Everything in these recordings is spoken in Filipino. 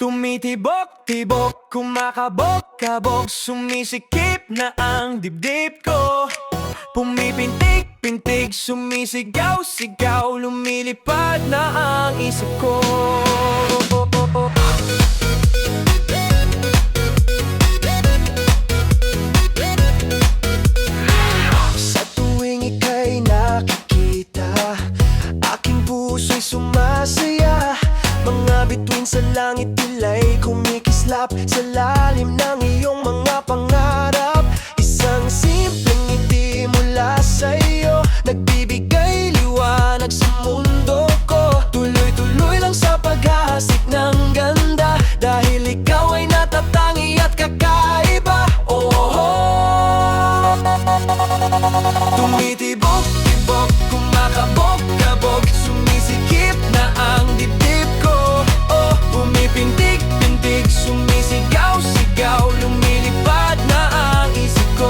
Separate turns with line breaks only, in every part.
Tumitibok-tibok, kumakabok-kabok, sumisikip na ang dibdib ko. Pumipintig-pintig, sumisigaw-sigaw, lumilipad na ang isip ko. Sa tuwing ika'y nakikita, aking puso'y sumasaya. Mga bituin sa langit tila'y kumikislap sa lalim ng iyong mga pangarap. Isang simpleng ngiti mula sa'yo, nagbibigay liwanag sa mundo ko. Tuloy-tuloy lang sa paghahasik ng ganda, dahil ikaw ay natatangi at kakaiba. Oh, oh, oh. Tumitibok-tibok, kumakabok-kabok, sumisikip na ang dibdib ko. Oh, pumipintig-pintig, sumisigaw-sigaw, lumilipad na ang isip ko.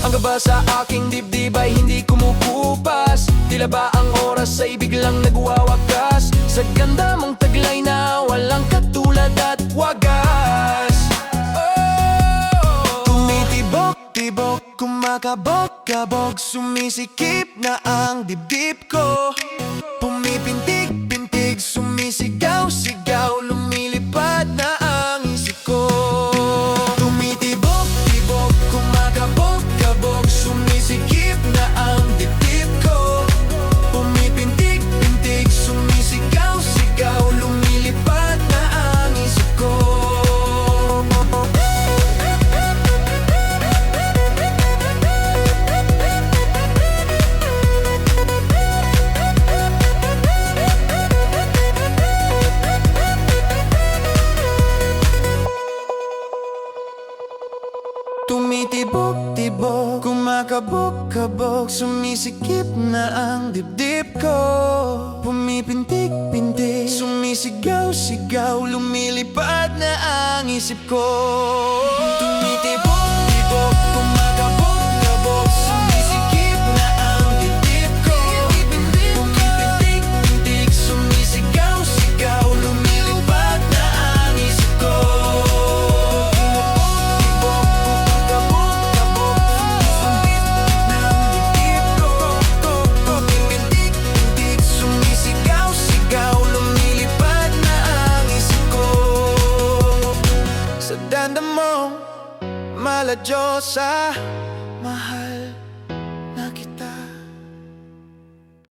Ang gaba sa aking dibdib ay hindi kumukupas, tila ba ang oras ay biglang nagwawakas, sa ganda mong taglay na walang katulad at wagas. Tumitibok-tibok, kumakabok-kabok, sumisikip na ang dibdib ko. Pumipintig-pintig, sumisigaw-sigaw, lumilipad na ang isip ko. Tumitibok-tibok, kumakabok-kabok, sumisikip na ang dibdib ko. Pumipintig-pintig, sumisigaw-sigaw, lumilipad na ang isip ko. Tumitibok-tibok, kumakabok-kabok, sumisikip na ang dibdib ko. Pumipintig-pintig, sumisigaw-sigaw, lumilipad na ang isip ko. Tumitibok-tibok, kumakabok-kabok, sumisikip na ang dibdib ko. Pumipintig-pintig, sumisigaw-sigaw, lumilipad na ang isip ko. Sa danda mo, mala Diyosa,